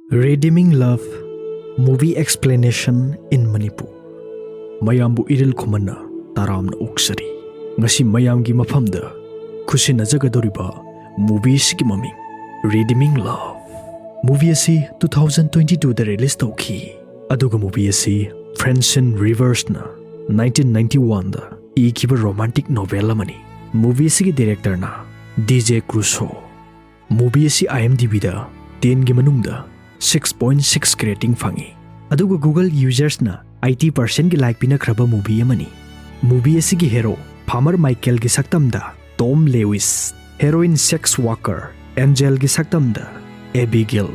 Redeeming Love Movie Explanation in Manipur. Mayambu Eril Khuman Taramna Okchari. Ngasi mayamgi mafamda khusina jagadoriba movie sigi maming Redeeming Love. Movie asi 2022 da release tawki. Aduga movie asi Francine Rivers na 1991 da ikiba romantic novel amani. Movie sigi director na DJ Caruso. Movie asi IMDb da 10 gi manungda 6.6 rating fangi. Aduga Google users na 80% gi like pinakraba movie amani. Movie asigi hero Farmer Michael gi saktamda Tom Lewis, heroine sex worker Angel gi saktamda Abigail.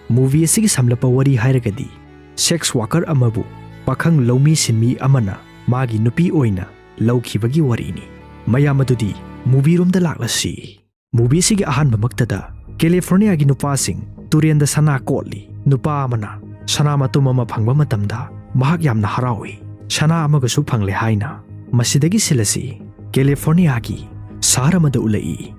Movie asigi samlapa wari hairagadi sex worker amabu pakhang lomi sinmi amana magi nupi oina lawkhibagi warini. Mayamadudi movie room da laklasi. Movie asigi ahanba maktada California gi nupasing Turienda sana koli nupa amana sana matuma mapangba matamda mahak yamna harawi sana amagasu phangle haina masidagi silasi California gi sahara mada ulai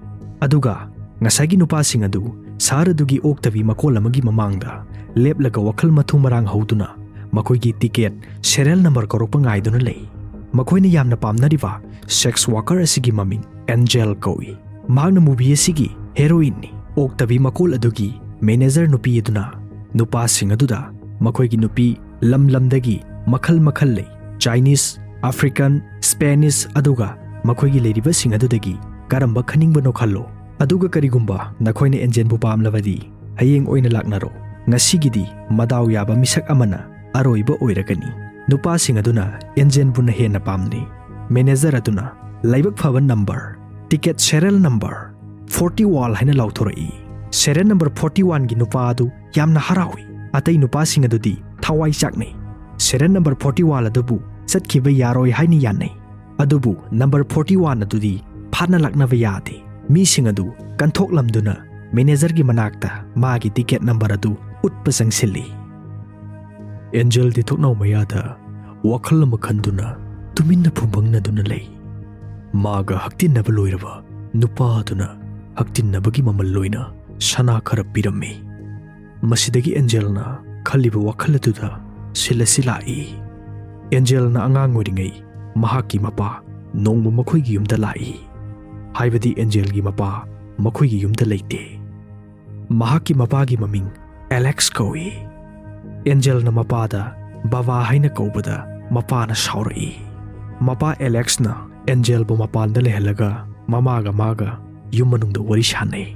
aduga ngasagi nupa singadu sahara dugi oktavi makol amagi mamangda leplaga wakhal mathung marang hauduna makoigi ticket serial number korokpa ngaiduna lei makoina yamna pamnariba sex worker asigi maming Angel Cowen magna movie asigi heroine ni oktavi makol adugi manager nupi aduna nupa singaduda makoigi nupi lamdagi makhal lei Chinese, African, Spanish aduga makoigi leiriba singadudagi karamba khaningba no khallo aduga karigumba nakhoina engine bu pamlabadi hayeng oina laknaro ngasigidi madaw yaba misak amana aroiba oiragani nupa singaduna engine bu na hena pamni manager aduna laibak phaba number ticket serial number 40 wall haina lauthorei serial number 41 gi nupa adu yamna harawi atai nupa singadudi thawai chaknei serial number 41 adubu satkiba yaroi haini yannei adubu number 41 adudi phana laknaba yade mi singadu kanthok lamduna manager gi manakta magi ticket number adu utpa sangsilli Angel di thoknau mayada wakhal makhanduna tuminna phumbangna duna lei maga haktinna baloiraba nupa aduna haktinna bagi mamal loina sana khara pirammi masidagi Angel na khaliba wakhalatuda silasilai Angel na angang oringai mahaki mapa nongma makhoi gi yumda lai haibadi Angel gi mapa makhoi gi yumda leite mahaki mapa gi maming Alex Cowen Angel na mapa da baba haina kaubada mapa na saurai mapa Alex na Angel bo mapa da lehalaga mamaga maga yumanungda wari shanai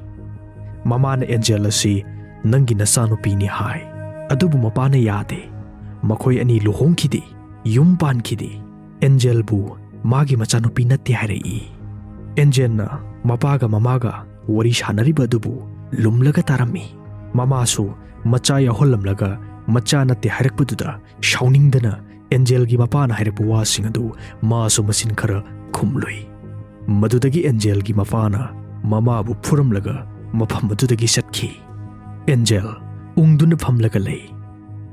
Mama na Angel asi nangi nasanupi ni hai adubu mapana yade makhoi ani luhongkidi yumpankidi Angel bu magi machanupi natti hairei Angel na mapaga mamaga wari shanariba adubu lumlaga tarami mama su macha yaholamlaga macha natti hairakpaduda shauningdana Angel gi mapana hairakpu wasing adu masu masin khara khumloi madudagi Angel gi mapana mama bu phuramlaga mafam adudagi satki Angel ungduna phamlaga lei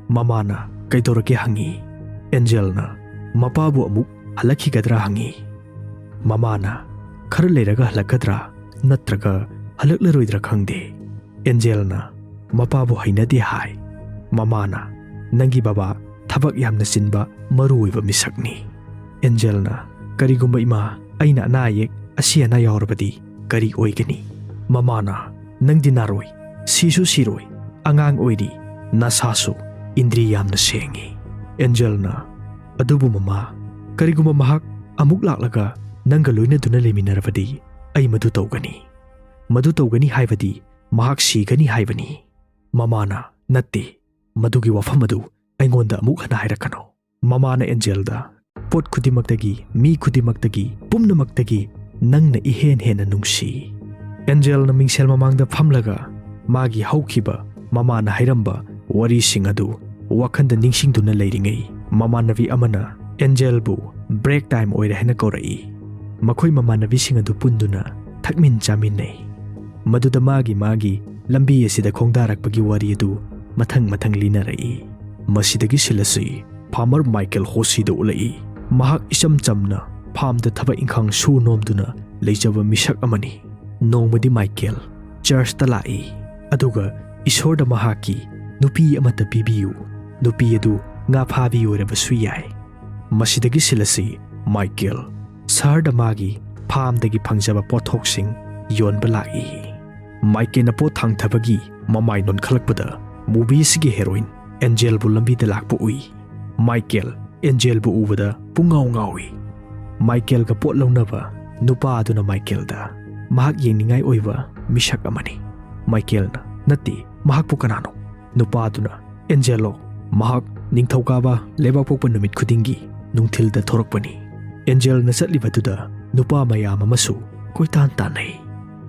mamana kaidorake hangi Angel na mapabu amuk halakhi gadra hangi mamana khara leiraga halakadra natraga halakleroidra khangde Angel na mapabu hainadi hai mamana nangi baba thabak yamna sinba maruiba misakni Angel na karigumba ima aina anayek asiana yaurabadi kari oigani Mamana nangdi naroi sisu siroi angang oiri nasasu indri yamna sengi Angel na adubu mama kariguma mahak amuk laklaga nanga loina duna leminarabadi ai madu tawgani haibadi mahak sigani haibani mamana natte madugi wafam adu aingonda amuk hana hairakano mamana Angel da pot khudimaktagi mi khudimaktagi pumnamaktagi nangna ihen hena nungsi Angel na mingsel mamangda phamlaga magi haukiba mama na hairamba wari singadu wakhanda ningsingduna leiringai mama navi amana Angel bu break time oira hena korai makhoi mama navi singadu punduna thakmin chaminai maduda magi lambi asida khongdarakpagi wari adu mathang linarai masidagi silasi farmer Michael Hosea da ulai mahak isam chamna farm da thaba inkhang su nomduna leijaba misak amani Nongmadi Michael church talai aduga ishorda mahaki nupi amata pibiyu, nupi adu nga phabi oirabassu yai. Masidagi silasi Michael sahar magi farmdagi phangjaba pothoksing yonba laki. Michael na pot thangthabagi mamai nonkhalakpada movie sigi heroine Angel bu lambi da lakpa ui. Michael Angel bu ubada pungau ngawi. Michael ka pot launaba nupa aduna Michael da mahak yengningai oiba misak amani. Michael na nati mahak pu kanano. Nupa aduna Angelo mahak ningthawkaba lebak pokpa numit khudingi nungthil da thorakpani. Angel na satlibatuda nupa mayam amasu koitan tanai.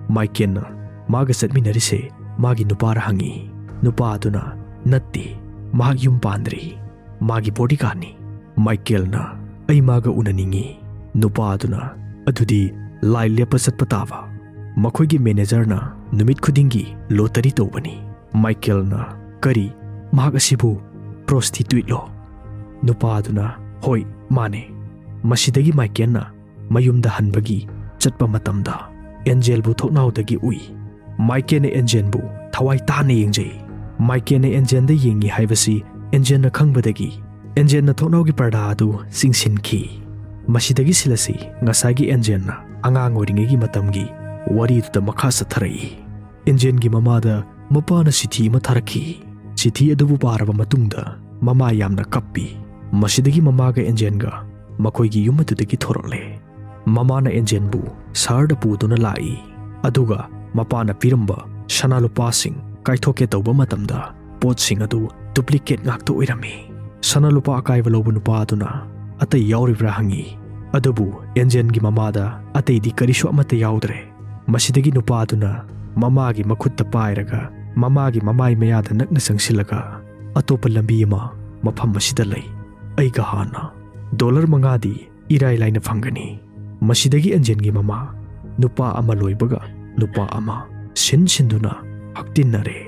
Michael na maga satminarise magi nupa ra hangi. Nupa aduna natti mahak yum pandri magi bodyguard ni. Michael na ai maga unaningi. Nupa aduna adudi lai lepa satpa tava. Makhoigi manager na numit khudingi lottery tobani. Michael na kari mahak asibu prostitute lo. Nupa aduna hoi mane. Masidagi Michael na mayumda hanbagi chatpa matamda Angel bu thoknaudagi ui. Michael na Angel bu thawai tane yengjai. Michael na Angel da yengi haibasi Angel na khangbadagi Angel na thoknaugi parda adu singsinki. Masidagi silasi ngasagi Angel na angang oringegi matamgi wari da makha satharai. Angel gi mamada mapa na sithi ma tharaki. Sithi adu bu paraba matungda mama yamna kappi. Masidagi mama ga Angel ga makoigi yumadudagi thorole. Mama na Angel bu sarda puduna lai. Aduga mapa na piramba shanalupasing kaithoke tawba matamda potsing adu duplicate ngakto oirami. Sanalupa akaiba lobu nupa aduna atay yauribra hangi. Adubu Angel gi mamada atay di karisu amata yaudre. Masidagi nupa aduna mamagi makhutta pairaga mamagi mamai mayada nakna sangsilaga atopa lambi ama mafam masida lay. Aiga hana $5 irai laina phangani. Masidagi Angel gi mama nupa ama loibaga nupa ama sinduna haktinnare.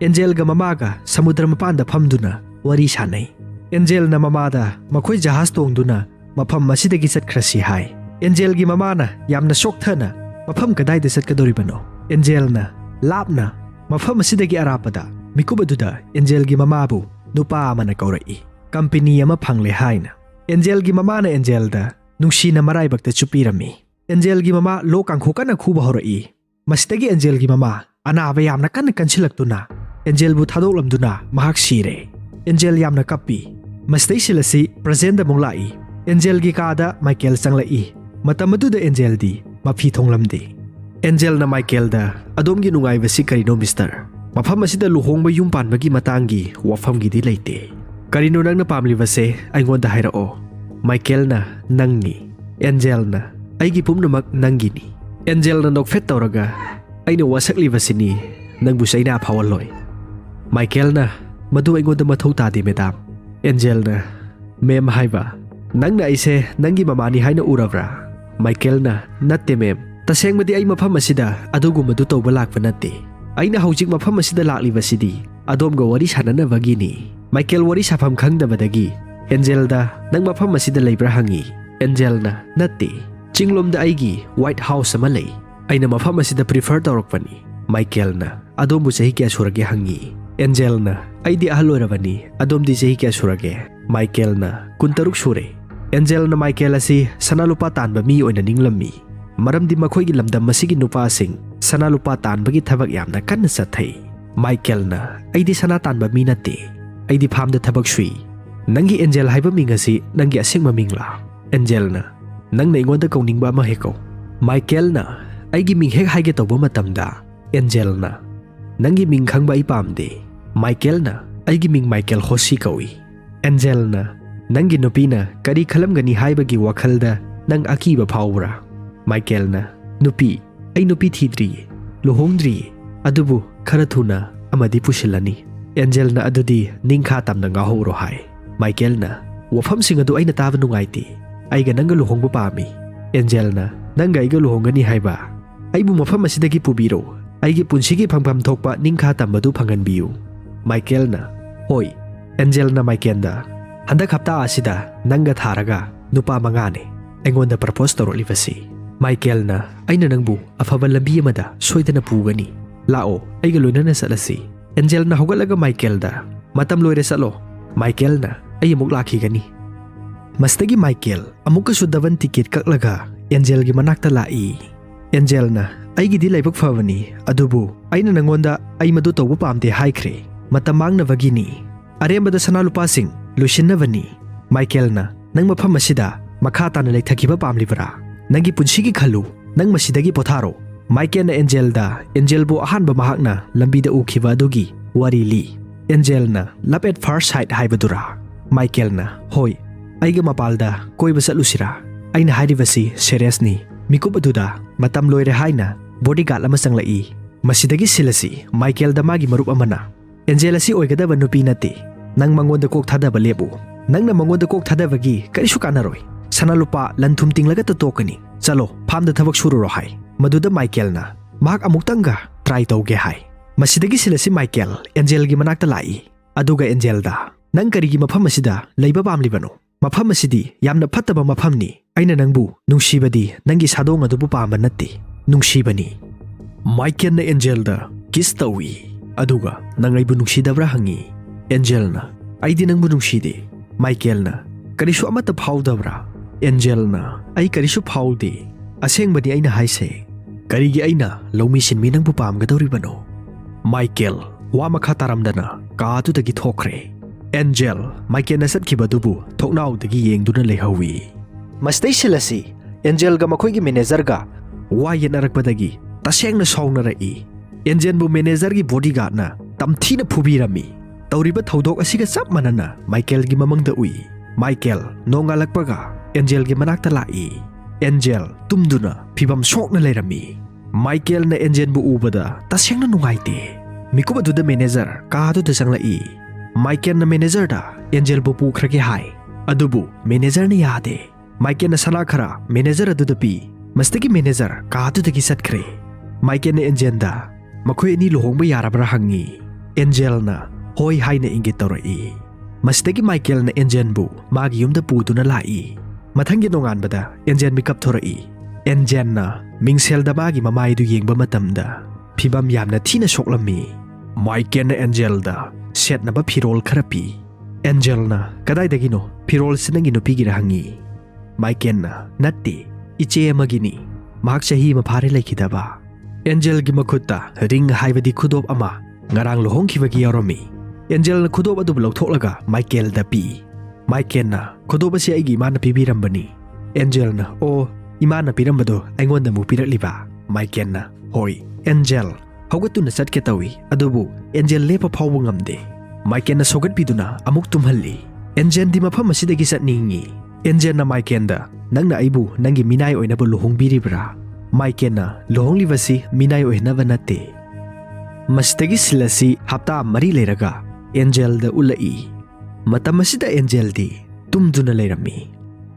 Angel ga mama ga samudra mapanda phamduna wari sanai. Angel na mama da makhoi jahaz tongduna mafam masidagi satkrasi hai. Angel gi mama na yamna sokthana mafam kadai da satkadoribano. Angel na lapna mafam masidagi arapada mikubaduda Angel gi mama bu nupa ama na kaurai. Company ama phangle haina. Angel gi mama na Angel da nungsi na maraibakta chupirami. Angel gi mama lo kangkhoka na khuba horai. Masidagi Angel gi mama anaba yamna kan kansilaktuna Angel bu thadoklamduna mahak sire. Angel yamna kappi. Mastai silasi present da monglai. Angel gi kada Michael sanglai. Matamadu da Angel di mafi thonglamdi. Angel na Michael da adom gi nungai basi karino mister. Mafam asida luhongba yum panbagi matangi wafam gi di leite. Karino nang na pamlibase aingonda hairao. Michael na nangni. Angel na aigi pumnamak nangini. Angel na nokfet tawraga aina wasaklibasini nangbu saina phawaloi. Michael na madu aingonda mathau tadi madam. Angel na mem haiba nangna aise nangi mamani haina urabra. Michael na natte mem tasengmadi ai mafam asida adugumadu tawba lakpa natte. Aina hojik mafam asida laklibasidi adom ga wari sananabagi ni. Michael wari safam khangdabadagi Angel da nang mafam asida leibra hangi. Angel na natte chinglom da aigi White House ama lei. Aina mafam asida prefer tawrakpani. Michael na adom bu sahi kya surage hangi. Angel na aidi ahaloirabani adom di sahi kya surage. Michael na kuntaruk sure. Angel na Michael asi sanalupa tanba mi oina ninglammi. Maram di makhoi gi lamdam masigi nupa sing sanalupa tanbagi thabak yamna kanna sathai. Michael na aidi sana tanba mi natte. Aidi phamda thabak sui. Nangi Angel haiba mingasi nangi asingma mingla. Angel na nangna ingonda kauningba ama heko. Michael na aigi ming hek haige tawba matamda. Angel na nangi ming khangba ipamde. Michael na aigi ming Michael Hosea kawi. Angel na nangi nupina kari khalamgani haibagi wakhalda nang akiba phawra. Michael na nupi ai nupi thidri lohongdri adubu khara thuna amadi pusilani. Angel na adudi ningkha tamna ngahoro hai. Michael na wafam sing adu aina taba nungaiti. Aiga nanga luhongba pami. Angel na nanga aiga luhongani haiba. Aibu mafam asidagi pubiro. Aigi punsigi phangpham thokpa ningkha tambadu phanganbiu. Michael na hoi. Angel na Michael da handak hapta asida nanga tharaga nupa mangane aingonda propose tawrolibasi. Michael na aina nangbu afaba lambi amada soidana pugani. Lao aiga loinana salasi. Angelna hogalaga Michaelda matam loire salo Michaelna ay amuk lakhigani mastagi Michael amukasu davan ticket kaklaga Angelgi manakta lai Angelna aigidi laibak fawani adubu aina nangonda ay madu tawba pamde haikre matamang na vagini arembada sanalupasing lusinnavani Michaelna nang mafam asida makha tana leithakiba pamlibra nangi punsigi khalu nang masidagi potharo Michael na Angelda Angelbu ahanba mahakna lambida ukhiba adugi wari li Angelna love at first sight haibadura Michaelna hoi aiga mapalda koiba satlusira aina hairibasi seriously mikup aduda matam loire haina bodyguard ama sanglai masidagi silasi Michaelda magi marup amana Angel asi oigadaba nupi nate nang mangonda kok thadaba lebu nangna mangonda kok thadabagi karisu kanaroi sanalupa lanthum tinglaga tatokani chalo famda thabak sururo hai maduda Michaelna mahak amuktanga try tauge hai masidagi silasi Michael Angelgi manakta lai aduga Angelda nang karigi mafam asida leiba pamlibano mafam asidi yamna phattaba mafamni aina nangbu nungsibadi nangi sadong adubu pamba natte nungsibani Michael na Angelda kiss tawi aduga nangaibu nungsidabra hangi Angelna aidi nangbu nungside Michaelna karisu amata phawdabra Angelna ai karisu phawde asengbadi aina haise karigi aina lawmi sinmi nangbu pamgadoribano Michael wa makha taramdana ka tudagi thokre Angel Michael na satkibadubu thoknaudagi yengduna lehawi mastay silasi Angel ga makoigi manager ga wa yenarakbadagi tasengna sawnara Angel bu manager gi bodyguard na tamthina phubirami tawriba thodok asiga sap manana Michael gi mamangda ui Michael nongalakpaga Angel gi manakta lai Angel tumduna phibam sokna leirami Michael na Angel bu ubada tasengna nungaite mikuba duda manager ka du sanglai Michael na manager da Angel bu pukhrage hai adubu manager ni yade Michael na sala khara manager adu da pi mastagi manager ka du dagi satkre Michael na Angel da makhoi ani lohongba yarabra hangi Angel na hoi haina ingit torai mastagi Michael na Angel bu magi yumda puduna lai mathangi nonganbada Angel makeup thorai Angel na mingsel da magi mamai du yengba matamda phibam yamna thina soklami Michael na Angel da set na ba phirol kharapi Angel na kadai dagino phirol sinangi no pigi rahangi Michael na natti iche amagini mahak sahi mafare laikidaba Angel gi makutta ring haibadi khudop ama ngarang lohongkhibagi yaromi Angel na khudop adu lawthoklaga Michael da pi Michael na khudop asi aigi imana pibirambani Angel na o imana pirambado aingonda mu pirakliba Michael na hoi Angel haugatuna satke tawi adubu Angel lepa phawba ngamde Michael na sogat biduna amuk tumhalli Angel di mafam asidagi satningi Angel na Michael da nangna aibu nangi minai oinaba lohongbiribra Michael na lohonglibasi minai oinaba natte mastagi silasi hapta mari leiraga Angel da ulai matam asida Angel di tumduna leirami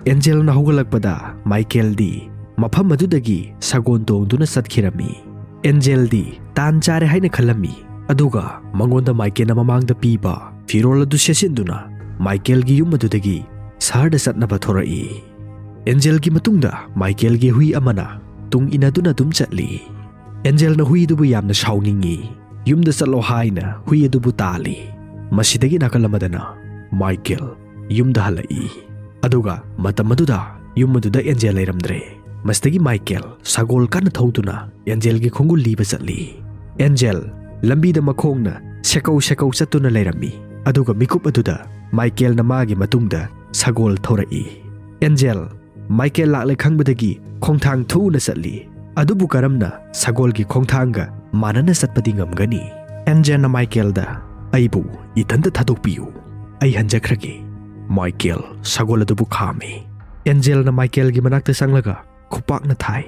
Angel na hogalakpada Michael di mafam adudagi sagon tongduna satkirami Angel di tan chare haina khalami aduga mangonda Michael na mamangda piba firol adu sesinduna Michael gi yum adudagi sarda satnaba thorai Angel gi matungda Michael gi hui amana tung inaduna dum chatli Angel na hui dubu yamna shauningi yumda satlo haina hui dubu tali masidagi nakalamadana Michael yumda halai aduga matamaduda yummaduda Angel leiramdre mastagi Michael sagol kana thauduna Angel gi khongul liba chatli Angel lambida makhongna sekau chatuna leirami aduga mikup aduda Michael na magi matungda sagol thorai Angel Michael lakle khangbadagi khongthang thuna chatli adubu karamna sagol gi khongthanga manana satpadi ngamgani Angel na Michael da aibu itanda thadokpiu ai hanjakhrage Michael sagol adubu khame Angel na Michael gi manakta sanglaga khupak na thai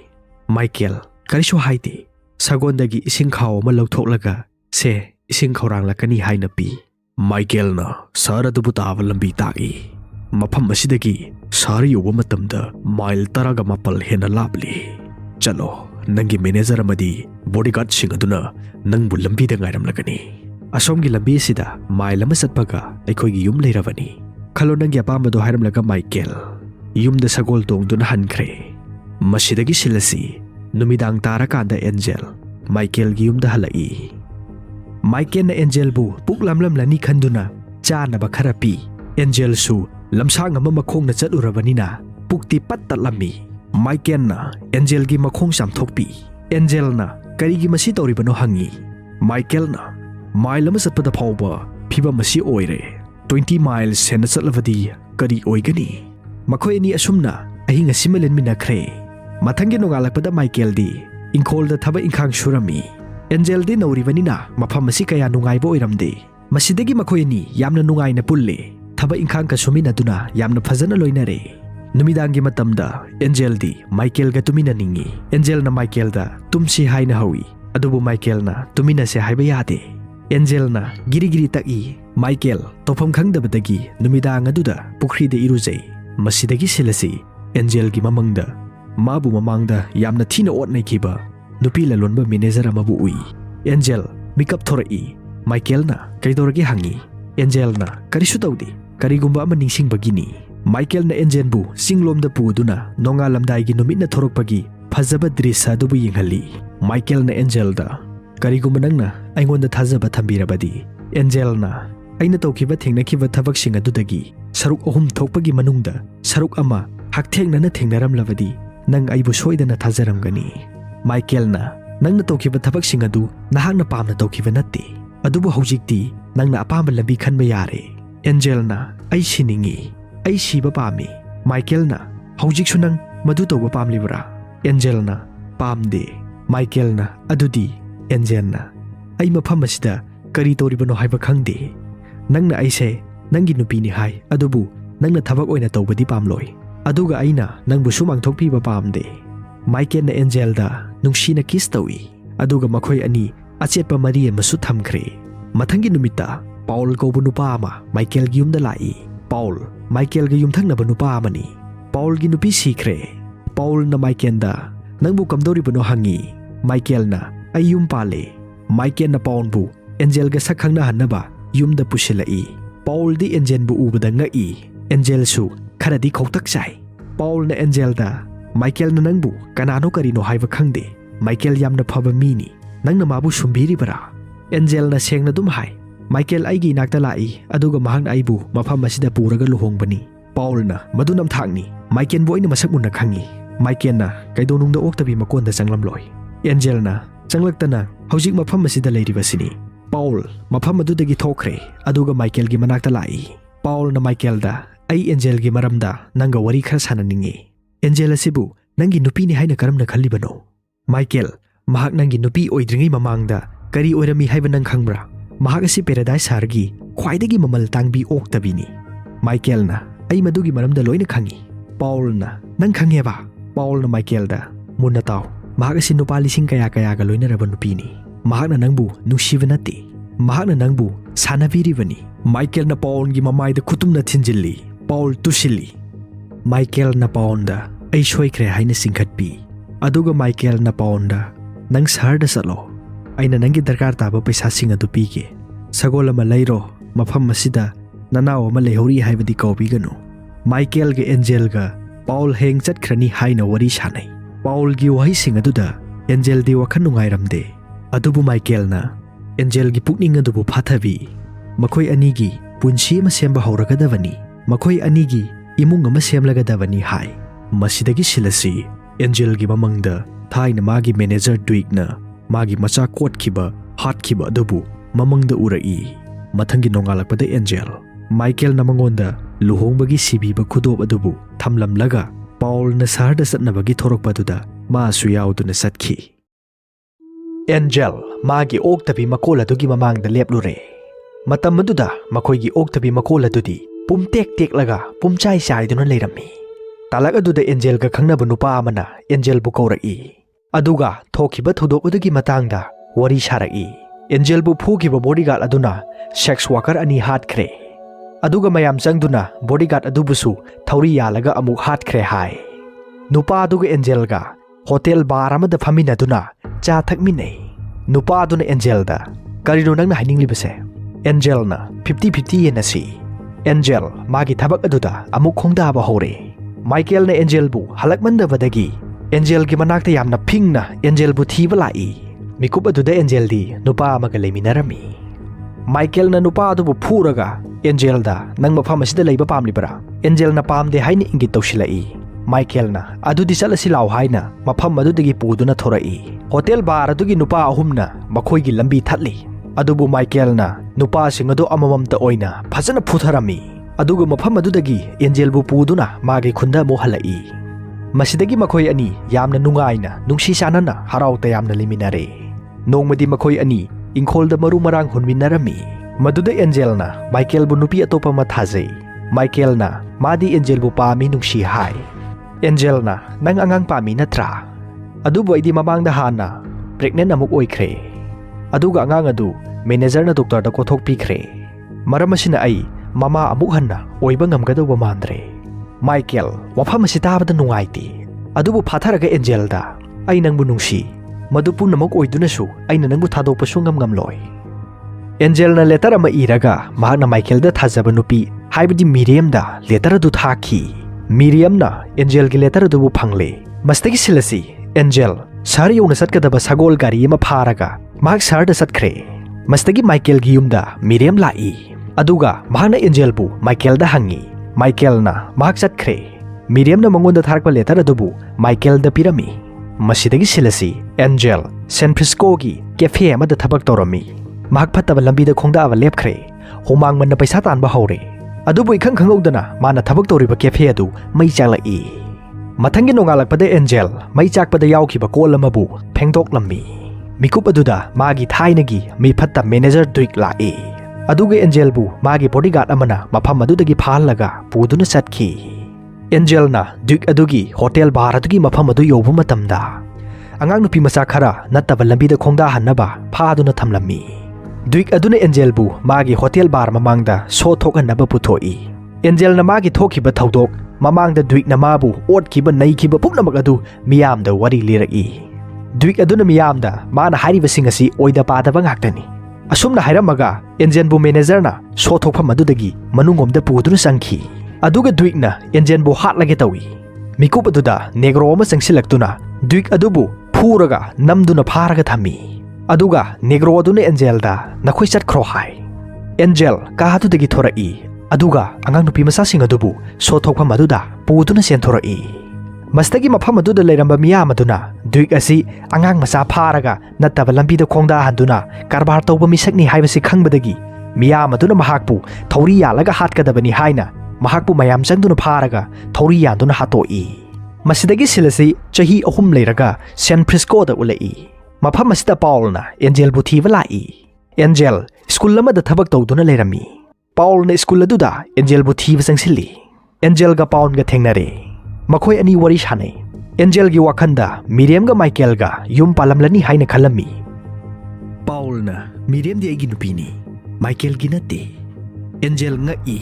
Michael karisu haite sagondagi ising khaw ma lawthoklaga se ising khawrang lakani haina pi Michael na sara dubu tawa lambi tai mafam asidagi sari yoba matamda mile taraga mapal hena lapli chalo nangi manager amadi bodyguard sing aduna nangbu lambi da ngairamlagani asomgi lambi sida mile ama satpaga aikhoigi yum leiravani khalo nangi apambado hairamlaga Michael yumda sagol tongduna hankre masidagi silasi numidang tarakanda Angel Michael gi yumda halai Michael na Angel bu puk lamlamlani khanduna chanaba khara pi. Angel su lamsang ama makhong na chaturabanina pukti pat tatlami. Michael na Angel gi makhong samthokpi. Angel na karigi masi tawribano hangi. Michael na mile ama satpada phawba phiba masi oire 20 miles hena chatlavadi kari oigani. Makhoi ani asumna ahinga simalen minakhre. Mathangi nongalakpada Michael di ingkhol da thaba inkhang surami. Angel di nauribanina mafam masi kaya nungaiba oiramde. Masidagi makhoi ani yamna nungai na pulle. Thaba inkhang ka suminaduna yamna phajana loinare. Numidangi matamda Angel di Michael ga tumina ningi. Angel na Michael da tumsi haina hawi. Adubu Michael na tumina se haiba yade. Angel na giri taki. Michael tofam khangdabadagi numidang aduda pukhri de iruzai. Masidagi silasi Angel gi mamangda mabu mamangda yamna thina otnai kiba nupi lalonba manager amabu ui. Angel makeup thorai. Michael na kaidoragi hangi. Angel na karisu tawdi karigumba ama ningsingbagini. Michael na Angel bu singlomda puduna nongalamdai gi numit na thorokpagi phajaba drisa dubu yinghali. Michael na Angel da karigumba nangna aingonda thajaba thambirabadi. Angel na aina tawkiba thengnakiba thabaksing adudagi saruk ahum thokpagi manungda saruk ama hakthengna thengnaramlabadi nang aibu soidana thajaramgani. Michael na nangna tawkiba thabaksing adu nahakna pamna tawkiba natte. Adubu hojikti nangna apamba lambi khanba yare. Angel na ai siningi ai siba pami. Michael na hojiksu nang madu tawba pamlibra. Angel na pamde. Michael na adudi Angel na ai mafam asida kari toribano haiba khangde. Nangna aise nangi nupini hai adubu nangna thabak oina tawbadi pamloi. Aduga aina nangbu sumang thokpiba pamde. Michael na Angel da nungsina kiss tawi. Aduga makhoi ani achetpa mari masu thamkhre. Mathangi numita Paul kaubu nupa ama Michael gi yumda lai. Paul Michael gi yumthangnaba nupa amani. Paul gi nupi sikhre. Paul na Michael da nangbu kamdoribano hangi. Michael na ay yum pale. Michael na Paul bu Angel ga sakhangna hannaba yumda pusilai. Paul di Angel bu ubada ngai. Angel su kharadi khoktak sai. Paul na Angel da Michael na nangbu kanano karino haiba khangde. Michael yamna phaba mini nangna mabu sumbiribara. Angel na sengna dum hai Michael aigi nakta lai aduga mahangna aibu mafam masida puraga luhongbani. Paul na madu namthangni Michael bu aina masak munna khangi. Michael na kaidonungda oktabi makonda changlamloi. Angel na changlaktana hojik mafam masida leiribasini. Paul mafam adudagi thokre aduga Michael gi manakta lai. Paul na Michael da ai Angel gi maramda nanga wari khara sananingi. Angel asibu nangi nupi ni haina karamna khallibano. Michael mahak nangi nupi oidringi mamangda kari oirami haiba nang khangbra. Mahak asi paradise sargi khwaidagi mamal tangbi oktabini. Michael na ai madugi maramda loina khangi. Paul na nang khangeba. Paul na Michael da munna taw mahak asi nupa lising kaya ga loina raba nupini. Mahak na nangbu nungsiba nate. Mahak na nangbu sanabiribani. Michael na Paul gi mamai da khutum na thinjilli. Paul tusili. Michael na Paul da ai soikre haina singkhatpi. Aduga Michael na Paul da nang sahar da salo. Aina nangi darkar taba paisa sing adu pige. Sagol ama lairo mafam masida nanaw ama lehori haibadi kaubiganu. Michael ga Angel ga Paul heng chatkrani haina wari sanai. Paul gi wahi sing aduda Angel di wakhan nungairamde. Adubu Michael na Angel gi pukning adubu phathabi. Makhoi anigi punsi ama semba haurakadavani. Makhoi anigi imung ama semlagadavani hai. Masidagi silasi Angel gi mamangda thaina magi manager Dwig na magi macha kot kiba hat kiba adubu mamangda urai. Mathangi nongalakpada Angel Michael na mangonda luhongbagi sibiba khudob adubu thamlamlaga Paul na sarda satnabagi thorokpaduda masu yauduna satkhi. Angel magi oktabi makola dugi mamangda leplure. Matam aduda makhoigi oktabi makola dudi pumtek teklaga pumchai saiduna leirami. Talak aduda Angel ga khangnaba nupa amana Angel bu kaurai. Aduga thokiba thodok adugi matangda wari sarai. Angel bu phukiba bodyguard aduna sex worker ani hatkre. Aduga mayam changduna bodyguard adubusu thauri yalaga amuk hatkre hai. Nupa aduga Angel ga hotel bar amada phaminaduna cha thakminai. Nupa aduna Angel da karino nangna haininglibase. Angel na 50-50 yenasi. Angel magi thabak aduda amuk khongdaba hore. Michael na Angel bu halakmandabadagi Angel gi manakta yamna phingna Angel bu thiba lai. Mikup aduda Angel di nupa amaga leiminarami. Michael na nupa adubu phuraga Angel da nang mafam asida leiba pamlibara. Angel na pamde haini ingit tawsilai. Michael na adudi salasi law haina mafam adudagi puduna thorai. Hotel bar adugi nupa ahumna makhoigi lambi thatli. Adubu Michael na nupa sing adu amamamta oina phajana phutharami. Aduga mafam adudagi Angel bu puduna magi khunda mo halai. Masidagi makhoi ani yamna nungaina nungsi sanana harau tayamna liminare. Nongmadi makhoi ani ingkholda maru marang hunminarami. Maduda Angel na Michael bu nupi atopa mathazai. Michael na madi Angel bu pami nungsi hai. Angel na nang angang pami natra. Adubu aidi mamangda hana pregnant amuk oikre. Aduga angang adu manager na doktor da kothok pikre. Maramasina ai mama amuk hanna oiba ngamgadawa mandre. Michael wafam asi tabada nungaiti. Adubu phatharaga Angel da ai nangbu nungsi. Madu punamok oidunasu aina nangbu thadokpasu ngamngamloi. Angel na letter ama iraga mahakna Michael da thajaba nupi haibadi Miriam da letter adu thaki. Miriam na Angel gi letter adu bu phangle. Mastagi silasi Angel sar yona satkadaba sagol gari ama pharaga mahak sar da satkre. Mastagi Michael gi yumda Miriam lai. Aduga mahakna Angel bu Michael da hangi. Michael na mahak satkre. Miriam na mangonda tharakpa letter adu bu Michael da pirami. Masidagi silasi Angel San Francisco gi cafe amada thabak torami. Mahak phattaba lambida khongda aba lepkhre. Homang manna paisa tanba hore. Adubu ikhang khangudana mana thabak toriba cafe adu mai chalai. Mathangi nongalakpada Angel mai chakpada yaukhiba kol amabu phengdok lammi. Mikup aduda magi thainagi mi phatta manager duik lai. Aduga Angel bu magi bodyguard amana mafam adudagi phalaga puduna satkhi. Angel na duik adugi hotel bar adugi mafam adu yobu matamda angang nupi masa khara nattaba lambida khongda hannaba phaduna thamlammi. Duik aduna Angel bu magi hotel bar mamangda so thokannaba puthoi. Angel na magi thokhiba thaudok mamangda duik na mabu otkhiba naikhiba pumnamak adu miyamda wari liraki. Duik aduna miyamda mana hairiba singasi oida padaba ngaktani. Asumna hairamaga Angel bu manager na so thokpham adudagi manungomda puduna sangkhi. Aduga duik na Angel bu hatlage tawi. Mikup aduda negro ama sangsilaktuna duik adubu phuraga namduna pharaga thami. Aduga negro aduna Angel da nakhoi chatkro hai. Angel ka hadudagi thorai. Aduga angang nupi masa sing adubu so thokpham aduda puduna sen thorai. Mastagi mafam aduda leiramba miyam aduna duik asi angang masa pharaga nattaba lambida khongda handuna karbar tawba misakni haibasi khangbadagi miyam aduna mahakpu thori yalaga hatkadabani haina mahakpu mayam changduna pharaga thori yanduna hatoi. Masidagi silasi chahi ahum leiraga San Francisco da ulai. Mafam asida Paul na Angel bu thiba lai. Angel school lamada thabak tawduna leirami. Paul na school aduda Angel bu thiba sangsilli. Angel ga Paul ga thengnare. Makhoi ani wari sanai. Angel gi wakhanda Miriam ga Michael ga yum palamlani haina khalami. Paul na Miriam di agi nupini. Michael gi nate. Angel nga I.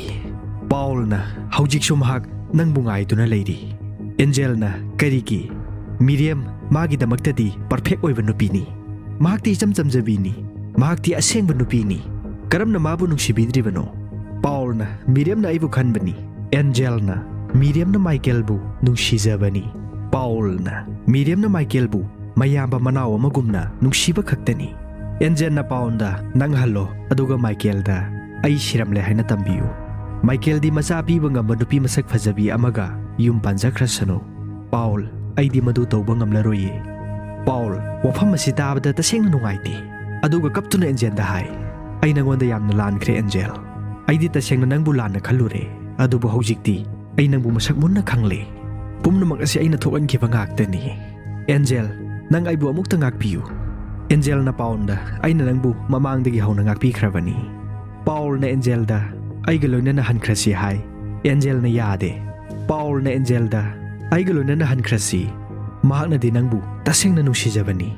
Paul na haujik sumhak nang bungai tuna leiri. Angel na karigi Miriam magi damaktadi perfect oiba nupini. Mahakti chamcham jabini. Mahakti asengba nupini. Karamna mabu nungsibidribano. Paul na Miriam na aibu khanbani. Angel na Miriam na Michael bu nungsijabani. Paul na Miriam na Michael bu mayamba manaw amagumna nungsiba khaktani. Angel na Paul da nanghalo aduga Michael da ai siramle haina tambiyu. Michael di masa piba ngamba nupi masak fajabi amaga yum panjakrasano. Paul ai di madu tawba ngamlaroye. Paul wafam asi tabada tasengna nungaiti. Aduga kaptuna Angel da hai. Ai nangonda yamna lankhre Angel. Ai di tasengna nangbu lanna khalure. Adubu haujikti ai nangbu masak munna khangle. Pumnamak asi ai na thokankhiba ngaktani. Angel nang aibu amukta ngakpiyu. Angel na Paul da ai na nangbu mamangdagi hauna ngakpikhrabani. Paul na Angel da ai galoina na hankrasi hai. Angel na yade. Paul na Angel da ai galoina na hankrasi. Mahak na din nangbu taseng na nungsijabani.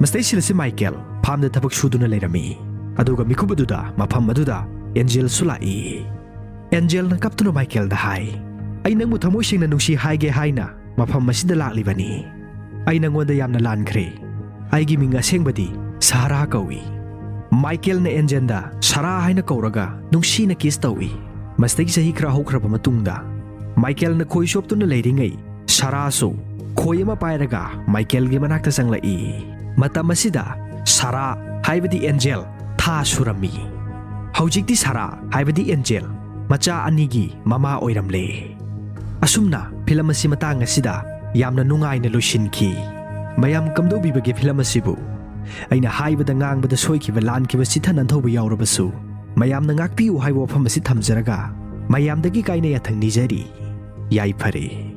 Mastai sila si Michael phamda thabak suduna leirami. Aduga mikup aduda mafam aduda Angel sulai. Angel na kaptuna Michael da hai. Ay nangmu thamoy sing na nungsi haige haina mafam masida laklibani. Ay nangonda yamna lankhre. Ay giming asengbadi Sarah kawi. Michael na Angel da Sarah haina kauraga nungsi na kiss tawi. Mastagi sahi kra hokraba matungda Michael na khoi shop tuna leiringai Sarah so khoi ama pairaga Michael gi manakta sanglai. Matam asida ꯁꯥꯔꯥ ꯍꯥꯏꯕꯗꯤ angel ꯊꯥ ꯁꯨꯔꯝꯃꯤ꯫ ꯍꯧꯖꯤꯛꯇꯤ ꯁꯥꯔꯥ ꯍꯥꯏꯕꯗꯤ angel ꯃꯆꯥ ꯑꯅꯤꯒꯤ ꯃꯃꯥ ꯑꯣꯏꯔꯝꯂꯦ꯫ ꯑꯁꯨꯝꯅ film ꯑꯁꯤ ꯃꯇꯥꯡ ꯑꯁꯤꯗ ꯌꯥꯝꯅ ꯅꯨꯡꯉꯥꯏꯅ ꯂꯣꯏꯁꯤꯟꯈꯤ꯫ ꯃꯌꯥꯝ ꯀꯝꯗꯧꯕꯤꯕꯒꯦ ꯐꯤꯂꯝ ꯑꯁꯤꯕꯨ? ꯑꯩꯅ ꯍꯥꯏꯕꯗ ꯉꯥꯡꯕꯗ ꯁꯣꯏꯈꯤꯕ ꯂꯥꯟꯈꯤꯕ ꯆꯤꯊ ꯅꯥꯟꯊꯧꯕ ꯌꯥꯎꯔꯕꯁꯨ ꯃꯌꯥꯝꯅ ꯉꯥꯛꯄꯤꯌꯨ ꯍꯥꯏꯕ ꯋꯥꯐꯝ ꯑꯁꯤ ꯊꯝꯖꯔꯒ ꯃꯌꯥꯝꯗꯒꯤ ꯀꯥꯏꯅ ꯌꯥꯊꯪ ꯅꯤꯖꯔꯤ꯫ ꯌꯥꯏꯐꯔꯦ꯫